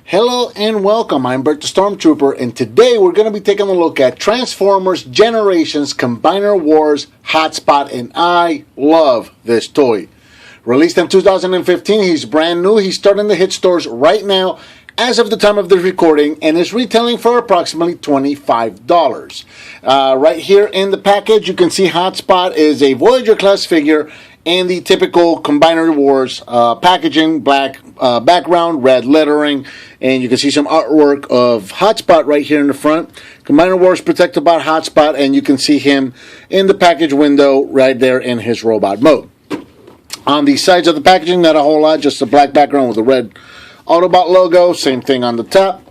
Hello and welcome, I'm Bert the Stormtrooper, and today we're going to be taking a look at Transformers Generations Combiner Wars Hot Spot, and I love this toy. Released in 2015, he's brand new, he's starting to hit stores right now as of the time of this recording, and is retailing for approximately $25. Right here in the package, you can see Hot Spot is a Voyager class figure in the typical Combiner Wars packaging, black background, red lettering, and you can see some artwork of Hot Spot right here in the front. Combiner Wars Protectobot Hot Spot, and you can see him in the package window right there in his robot mode. On the sides of the packaging, not a whole lot, just a black background with a red Autobot logo. Same thing on the top.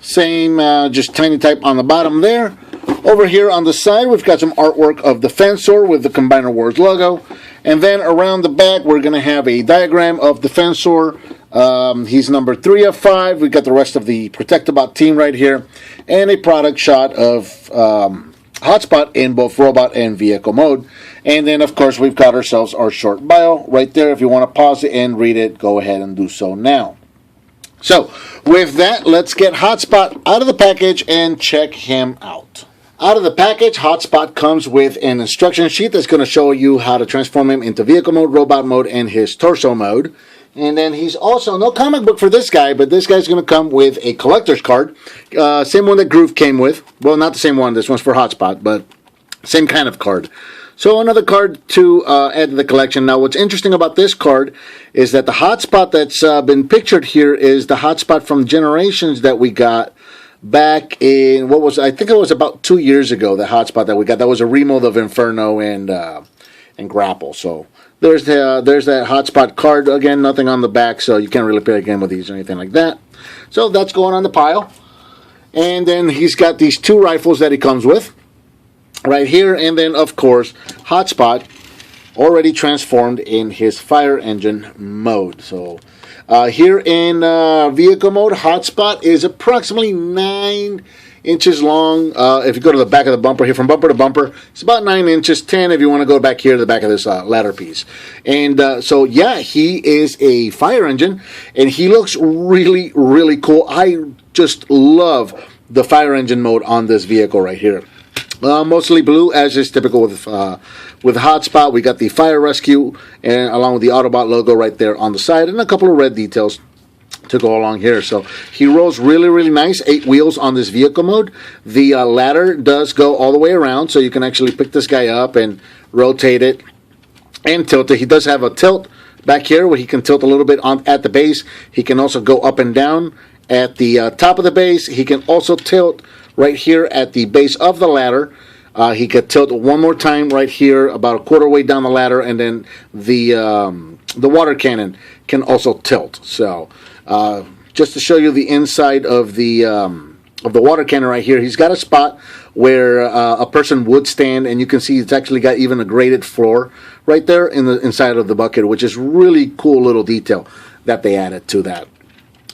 Same, just tiny type on the bottom there. Over here on the side, we've got some artwork of Defensor with the Combiner Wars logo. And then around the back, we're going to have a diagram of Defensor. He's number 3 of 5. We've got the rest of the Protectobot team right here. And a product shot of Hotspot in both robot and vehicle mode. And then, of course, we've got ourselves our short bio right there. If you want to pause it and read it, go ahead and do so now. So, with that, let's get Hotspot out of the package and check him out. Out of the package, Hotspot comes with an instruction sheet that's going to show you how to transform him into vehicle mode, robot mode, and his torso mode. And then he's also, no comic book for this guy, but this guy's going to come with a collector's card. Same one that Groove came with. Well, not the same one. This one's for Hotspot, but same kind of card. So another card to add to the collection. Now, what's interesting about this card is that the Hotspot that's been pictured here is the Hotspot from Generations that we got back in, I think it was about 2 years ago, the Hotspot that we got. That was a remold of Inferno and Grapple. So there's that Hotspot card. Again, nothing on the back, so you can't really play a game with these or anything like that. So that's going on the pile. And then he's got these 2 rifles that he comes with right here. And then, of course, Hotspot already transformed in his fire engine mode. So here in vehicle mode, Hotspot is approximately 9 inches long. If you go to the back of the bumper here, from bumper to bumper, it's about 9 inches, 10 if you want to go back here to the back of this ladder piece. And so, yeah, he is a fire engine, and he looks really, really cool. I just love the fire engine mode on this vehicle right here. Mostly blue, as is typical with Hotspot. We got the fire rescue, and along with the Autobot logo right there on the side, and a couple of red details to go along here. So he rolls really, really nice. 8 wheels on this vehicle mode. The ladder does go all the way around, so you can actually pick this guy up and rotate it and tilt it. He does have a tilt back here where he can tilt a little bit at the base. He can also go up and down at the top of the base. He can also tilt right here at the base of the ladder. He could tilt one more time right here, about a quarter way down the ladder, and then the water cannon can also tilt. So, just to show you the inside of the water cannon right here, he's got a spot where a person would stand, and you can see it's actually got even a graded floor right there in the inside of the bucket, which is really cool little detail that they added to that.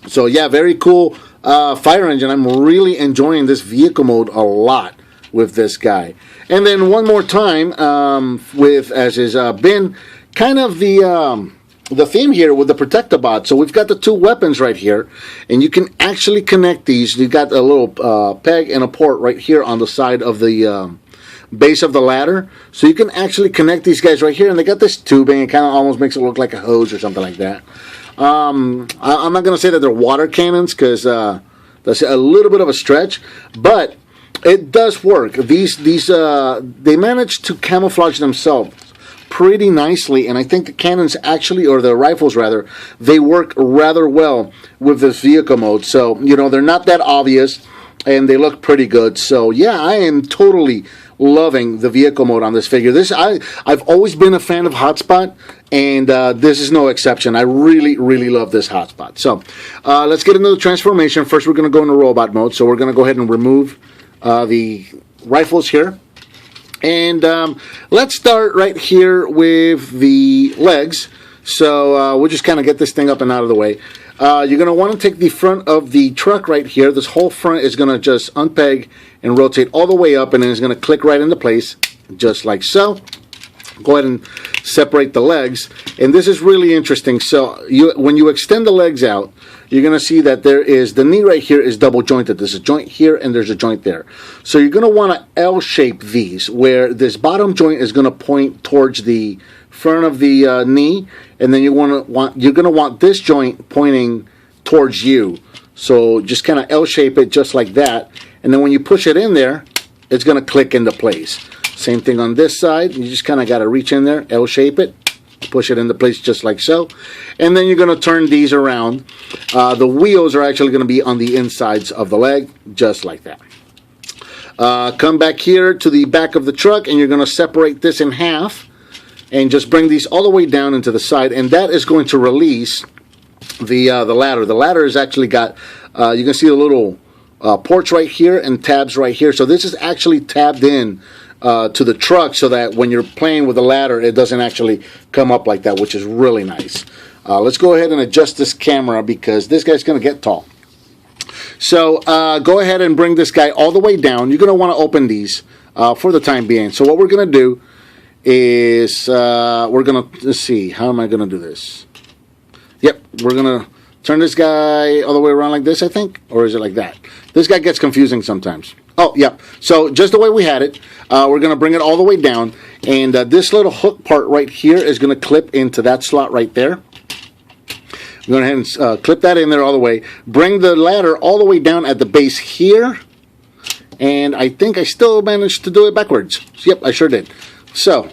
So yeah, very cool fire engine. I'm really enjoying this vehicle mode a lot with this guy. And then one more time, as has been kind of the theme here with the Protectobot. So we've got the 2 weapons right here, and you can actually connect these. You've got a little peg and a port right here on the side of the base of the ladder. So you can actually connect these guys right here, and they got this tubing. It kind of almost makes it look like a hose or something like that. I'm not going to say that they're water cannons, because that's a little bit of a stretch, but it does work. These they managed to camouflage themselves pretty nicely, and I think the cannons actually, or the rifles rather, they work rather well with this vehicle mode. So, you know, they're not that obvious, and they look pretty good. So, yeah, I am totally loving the vehicle mode on this figure. I've always been a fan of Hotspot, and this is no exception. I really, really love this Hotspot. So, let's get into the transformation. First, we're going to go into robot mode. So, we're going to go ahead and remove the rifles here. And let's start right here with the legs. So we'll just kind of get this thing up and out of the way. You're going to want to take the front of the truck right here. This whole front is going to just unpeg and rotate all the way up, and then it's going to click right into place, just like so. Go ahead and separate the legs, and this is really interesting. So when you extend the legs out, you're going to see that there is, the knee right here is double jointed. There's a joint here and there's a joint there. So you're going to want to L-shape these, where this bottom joint is going to point towards the front of the knee, and then you're going to want this joint pointing towards you. So just kind of L-shape it just like that, and then when you push it in there, it's going to click into place. Same thing on this side. You just kind of got to reach in there, L-shape it, push it into place just like so. And then you're going to turn these around. The wheels are actually going to be on the insides of the leg, just like that. Come back here to the back of the truck, and you're going to separate this in half and just bring these all the way down into the side, and that is going to release the ladder. The ladder has actually got, you can see the little ports right here and tabs right here. So this is actually tabbed in to the truck, so that when you're playing with the ladder, it doesn't actually come up like that, which is really nice. Let's go ahead and adjust this camera because this guy's going to get tall. So go ahead and bring this guy all the way down. You're going to want to open these for the time being. So what we're going to do is we're going to, let's see, how am I going to do this? Yep, we're going to turn this guy all the way around like this, I think, or is it like that? This guy gets confusing sometimes. Oh, yep. So just the way we had it, we're going to bring it all the way down, and this little hook part right here is going to clip into that slot right there. I'm going to go ahead and clip that in there all the way. Bring the ladder all the way down at the base here, and I think I still managed to do it backwards. Yep, I sure did. So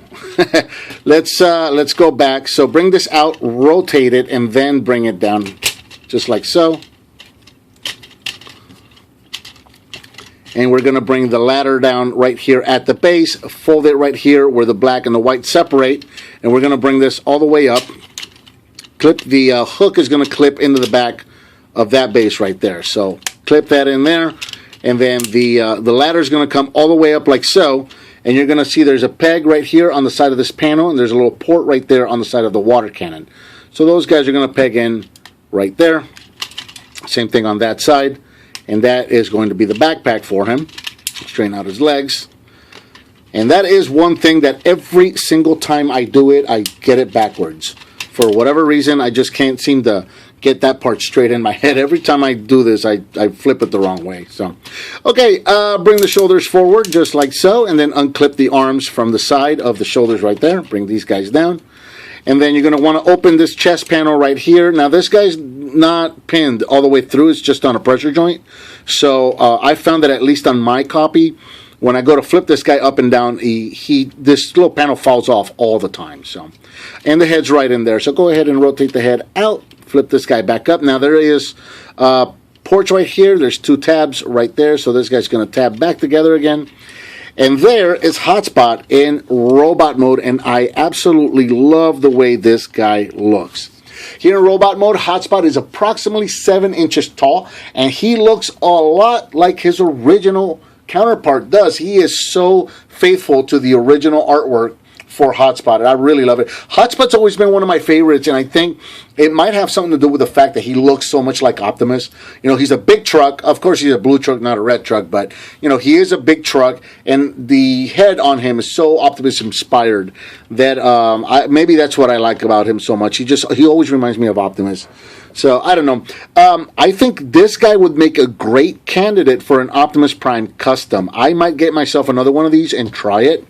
let's go back. So bring this out, rotate it, and then bring it down, just like so. And we're going to bring the ladder down right here at the base, fold it right here where the black and the white separate, and we're going to bring this all the way up. Clip the hook is going to clip into the back of that base right there. So clip that in there, and then the ladder is going to come all the way up like so, and you're going to see there's a peg right here on the side of this panel, and there's a little port right there on the side of the water cannon. So those guys are going to peg in right there. Same thing on that side. And that is going to be the backpack for him. Straighten out his legs. And that is one thing that every single time I do it, I get it backwards. For whatever reason, I just can't seem to get that part straight in my head. Every time I do this, I flip it the wrong way. So, okay, bring the shoulders forward just like so, and then unclip the arms from the side of the shoulders right there. Bring these guys down. And then you're going to want to open this chest panel right here. Now, this guy's not pinned all the way through. It's just on a pressure joint. So I found that at least on my copy, when I go to flip this guy up and down, this little panel falls off all the time. So, and the head's right in there. So go ahead and rotate the head out. Flip this guy back up. Now, there is ports right here. There's two tabs right there. So this guy's going to tab back together again. And there is Hotspot in robot mode, and I absolutely love the way this guy looks. Here in robot mode, Hotspot is approximately 7 inches tall, and he looks a lot like his original counterpart does. He is so faithful to the original artwork for Hotspot, and I really love it. Hotspot's always been one of my favorites, and I think it might have something to do with the fact that he looks so much like Optimus. You know, he's a big truck. Of course, he's a blue truck, not a red truck, but, you know, he is a big truck, and the head on him is so Optimus-inspired that maybe that's what I like about him so much. He always reminds me of Optimus. So, I don't know. I think this guy would make a great candidate for an Optimus Prime custom. I might get myself another one of these and try it,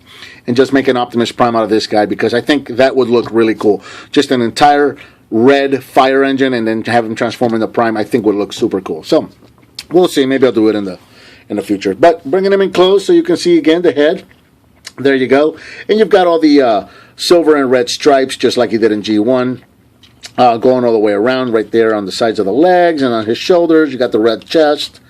and just make an Optimus Prime out of this guy, because I think that would look really cool. Just an entire red fire engine, and then have him transform into Prime, I think would look super cool. So, we'll see. Maybe I'll do it in the future. But bringing him in close so you can see again the head. There you go. And you've got all the silver and red stripes, just like you did in G1. Going all the way around right there on the sides of the legs and on his shoulders. You got the red chest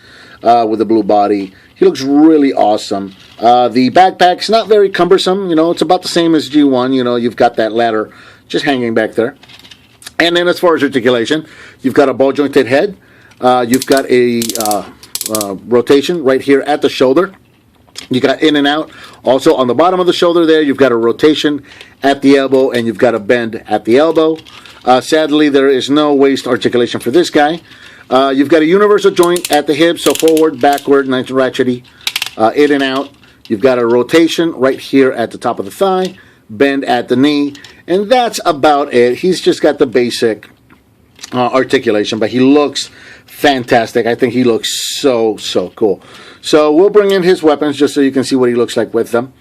with the blue body. He looks really awesome. The backpack's not very cumbersome. You know, it's about the same as G1. You know, you've got that ladder just hanging back there. And then as far as articulation, you've got a ball-jointed head. You've got a rotation right here at the shoulder. You got in and out. Also on the bottom of the shoulder there, you've got a rotation at the elbow, and you've got a bend at the elbow. Sadly, there is no waist articulation for this guy. You've got a universal joint at the hip, so forward, backward, nice and ratchety, in and out. You've got a rotation right here at the top of the thigh, bend at the knee, and that's about it. He's just got the basic articulation, but he looks fantastic. I think he looks so cool. So we'll bring in his weapons just so you can see what he looks like with them.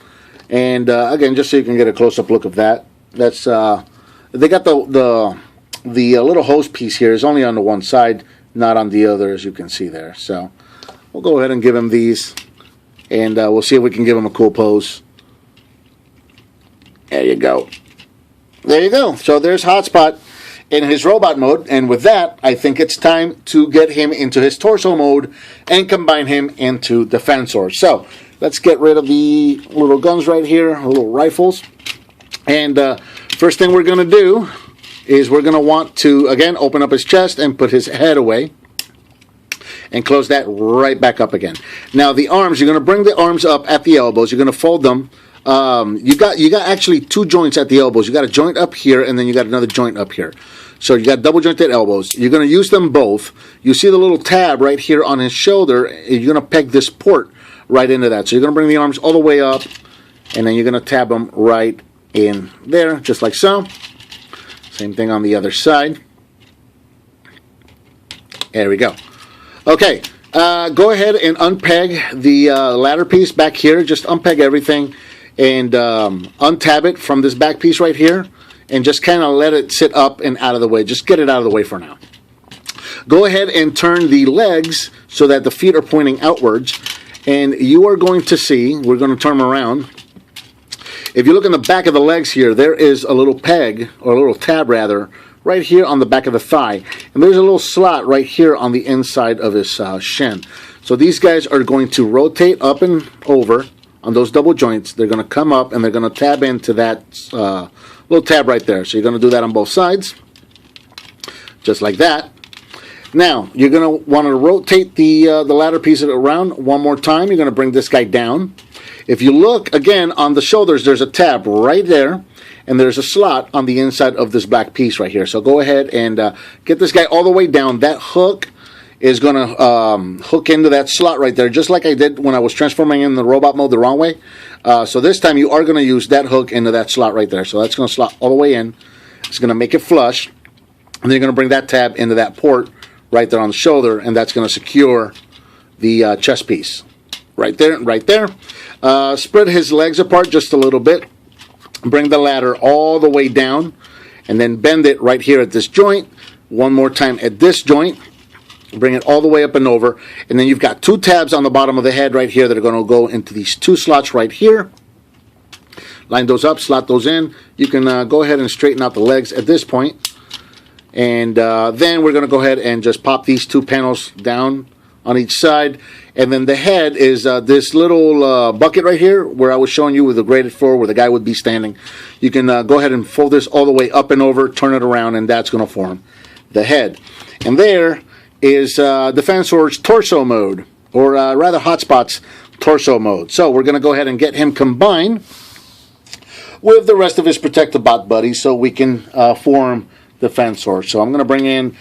And again, just so you can get a close-up look of that. That's they got the little hose piece here is only on the one side, not on the other, as you can see there. So we'll go ahead and give him these, and we'll see if we can give him a cool pose. There you go. There you go. So there's Hot Spot in his robot mode, and with that, I think it's time to get him into his torso mode and combine him into Defensor. So let's get rid of the little guns right here, little rifles. And first thing we're going to do is we're going to want to, again, open up his chest and put his head away. And close that right back up again. Now the arms, you're going to bring the arms up at the elbows. You're going to fold them. You got actually two joints at the elbows. You got a joint up here, and then you got another joint up here. So you got double jointed elbows. You're going to use them both. You see the little tab right here on his shoulder. You're going to peg this port right into that. So you're going to bring the arms all the way up, and then you're going to tab them right in there, just like so. Same thing on the other side. There we go. Okay, go ahead and unpeg the ladder piece back here. Just unpeg everything and untab it from this back piece right here, and just kind of let it sit up and out of the way. Just get it out of the way for now. Go ahead and turn the legs so that the feet are pointing outwards, and you are going to see, we're going to turn them around. If you look in the back of the legs here, there is a little peg, or a little tab rather, right here on the back of the thigh. And there's a little slot right here on the inside of his shin. So these guys are going to rotate up and over on those double joints. They're going to come up and they're going to tab into that little tab right there. So you're going to do that on both sides, just like that. Now, you're going to want to rotate the ladder piece around one more time. You're going to bring this guy down. If you look, again, on the shoulders, there's a tab right there, and there's a slot on the inside of this black piece right here. So go ahead and get this guy all the way down. That hook is going to hook into that slot right there, just like I did when I was transforming in the robot mode the wrong way. So this time you are going to use that hook into that slot right there. So that's going to slot all the way in. It's going to make it flush. And then you're going to bring that tab into that port right there on the shoulder, and that's going to secure the chest piece. Right there, right there. Spread his legs apart just a little bit. Bring the ladder all the way down, and then bend it right here at this joint. One more time at this joint. Bring it all the way up and over, and then you've got two tabs on the bottom of the head right here that are going to go into these two slots right here. Line those up, slot those in. You can go ahead and straighten out the legs at this point. And then we're going to go ahead and just pop these two panels down on each side. And then the head is this little bucket right here where I was showing you with the graded floor where the guy would be standing. You can go ahead and fold this all the way up and over, turn it around, and that's going to form the head. And there is Defensor's torso mode, or rather Hot Spot's torso mode. So we're going to go ahead and get him combined with the rest of his Protectobot buddies so we can form Defensor. So I'm going to bring in,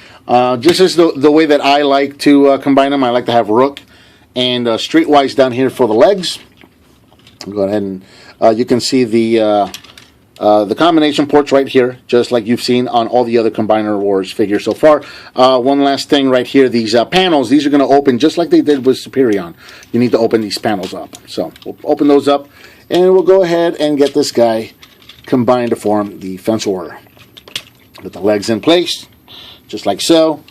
this is the way that I like to combine them. I like to have Rook and Streetwise down here for the legs. Go ahead and you can see the combination ports right here, just like you've seen on all the other Combiner Wars figures so far. One last thing right here, these panels, these are going to open just like they did with Superion. You need to open these panels up. So we'll open those up, and we'll go ahead and get this guy combined to form the Defensor. With the legs in place, just like so.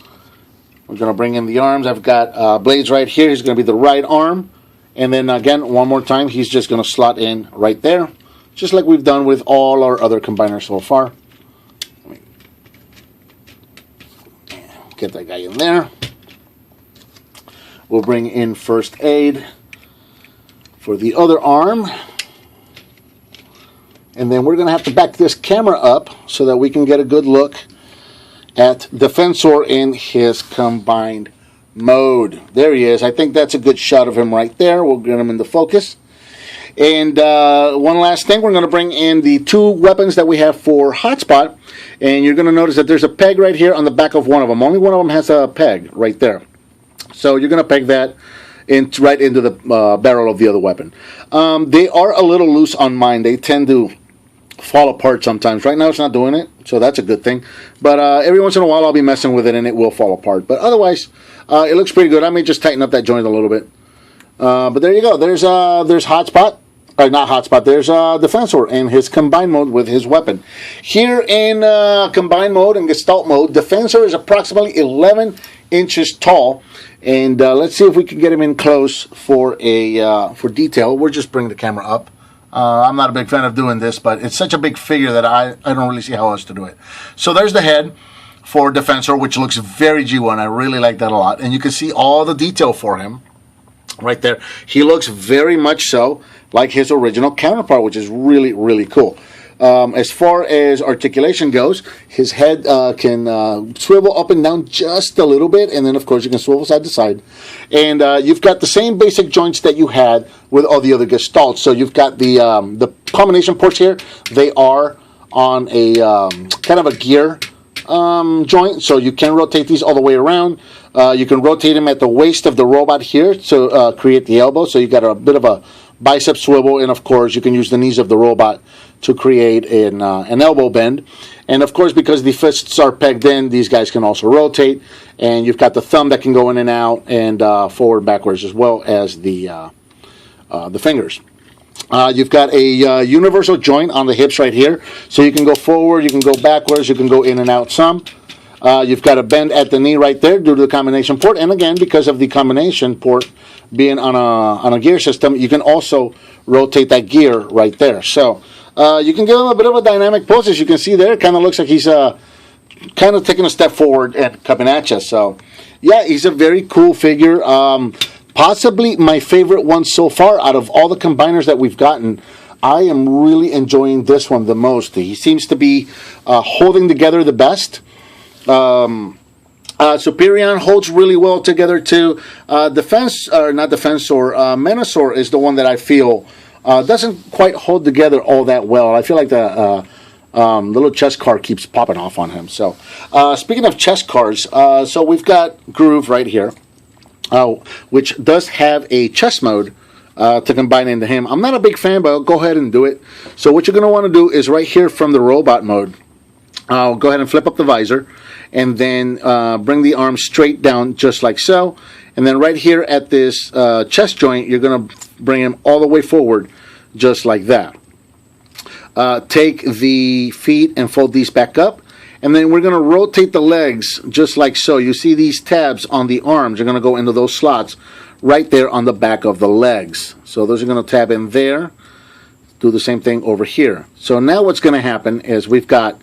We're going to bring in the arms. I've got blades right here. He's going to be the right arm. And then again, one more time, he's just going to slot in right there, just like we've done with all our other combiners so far. Get that guy in there. We'll bring in first aid for the other arm. And then we're going to have to back this camera up so that we can get a good look at Defensor in his combined mode. There he is. I think that's a good shot of him right there. We'll get him into focus. And one last thing, we're going to bring in the two weapons that we have for Hot Spot. And you're going to notice that there's a peg right here on the back of one of them. Only one of them has a peg right there. So you're going to peg that right into the barrel of the other weapon. They are a little loose on mine. They tend to fall apart sometimes. Right now it's not doing it, so that's a good thing. But every once in a while I'll be messing with it and it will fall apart. But otherwise, it looks pretty good. I may just tighten up that joint a little bit. But there you go. There's Hot Spot. Or not Hot Spot. There's Defensor in his combined mode with his weapon. Here in combined mode and Gestalt mode, Defensor is approximately 11 inches tall. And let's see if we can get him in close for detail. We'll just bring the camera up. I'm not a big fan of doing this, but it's such a big figure that I don't really see how else to do it. So there's the head for Defensor, which looks very G1. I really like that a lot. And you can see all the detail for him right there. He looks very much so like his original counterpart, which is really, really cool. As far as articulation goes, his head can swivel up and down just a little bit, and then of course you can swivel side to side. And you've got the same basic joints that you had with all the other Gestalts. So you've got the combination ports here. They are on a kind of a gear joint, so you can rotate these all the way around. You can rotate them at the waist of the robot here to create the elbow, so you got a bit of a bicep swivel, and of course you can use the knees of the robot to create an elbow bend. And of course, because the fists are pegged in, these guys can also rotate, and you've got the thumb that can go in and out, and forward, backwards, as well as the fingers. You've got a universal joint on the hips right here, so you can go forward, you can go backwards, you can go in and out some. You've got a bend at the knee right there due to the combination port, and again, because of the combination port being on a gear system, you can also rotate that gear right there. So you can give him a bit of a dynamic pose, as you can see there. It kind of looks like he's kind of taking a step forward and coming at you. So yeah, he's a very cool figure. Possibly my favorite one so far out of all the combiners that we've gotten. I am really enjoying this one the most. He seems to be holding together the best. Superion holds really well together too. Menasor is the one that I feel doesn't quite hold together all that well. I feel like the little chest card keeps popping off on him. So speaking of chest cards, so we've got Groove right here, which does have a chest mode to combine into him. I'm not a big fan, but I'll go ahead and do it. So what you're going to want to do is right here from the robot mode, I'll go ahead and flip up the visor, and then bring the arm straight down just like so. And then right here at this chest joint, you're going to bring him all the way forward just like that. Take the feet and fold these back up. And then we're going to rotate the legs just like so. You see these tabs on the arms are going to go into those slots right there on the back of the legs. So those are going to tab in there. Do the same thing over here. So now what's going to happen is we've got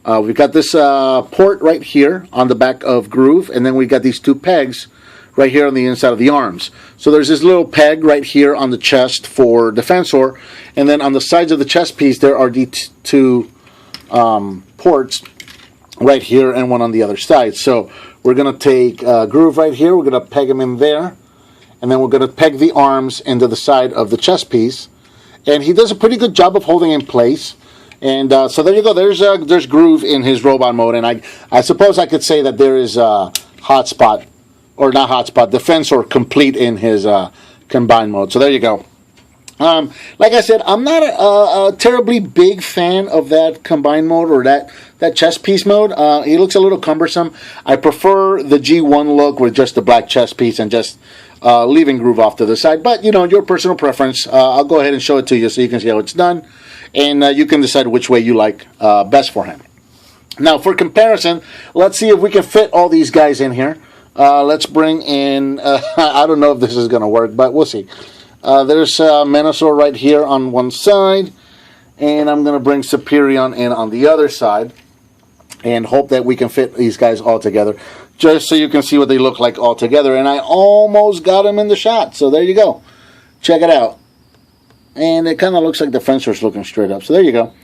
this port right here on the back of Groove, and then we've got these two pegs right here on the inside of the arms. So there's this little peg right here on the chest for Defensor, and then on the sides of the chest piece there are the two ports right here and one on the other side. So we're going to take Groove right here, we're going to peg him in there, and then we're going to peg the arms into the side of the chest piece, and he does a pretty good job of holding in place. And so there you go. There's Groove in his robot mode, and I suppose I could say that there is Hot Spot, or not Hot Spot, Defensor complete in his combined mode. So there you go. Like I said, I'm not a terribly big fan of that combined mode or that chest piece mode. He looks a little cumbersome. I prefer the G1 look with just the black chest piece and just leaving Groove off to the side. But you know, your personal preference. I'll go ahead and show it to you so you can see how it's done. And you can decide which way you like best for him. Now, for comparison, let's see if we can fit all these guys in here. Let's bring in, I don't know if this is going to work, but we'll see. There's Menasor right here on one side, and I'm going to bring Superion in on the other side, and hope that we can fit these guys all together, just so you can see what they look like all together. And I almost got them in the shot, so there you go. Check it out. And it kind of looks like the Defensor's looking straight up. So there you go.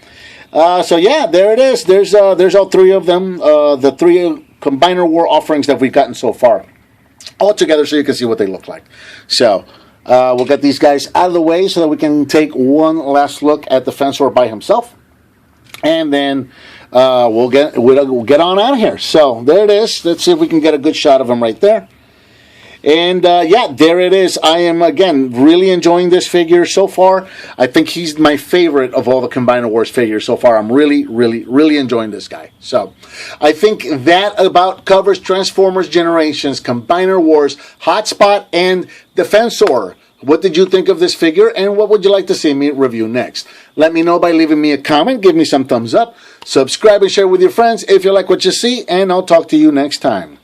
So yeah, there it is. There's all three of them. The three Combiner War offerings that we've gotten so far, all together, so you can see what they look like. So we'll get these guys out of the way so that we can take one last look at the Defensor by himself, and then we'll get on out of here. So there it is. Let's see if we can get a good shot of him right there. And yeah, there it is. I am, again, really enjoying this figure so far. I think he's my favorite of all the Combiner Wars figures so far. I'm really, really, really enjoying this guy. So I think that about covers Transformers Generations, Combiner Wars, Hot Spot, and Defensor. What did you think of this figure, and what would you like to see me review next? Let me know by leaving me a comment, give me some thumbs up, subscribe and share with your friends if you like what you see, and I'll talk to you next time.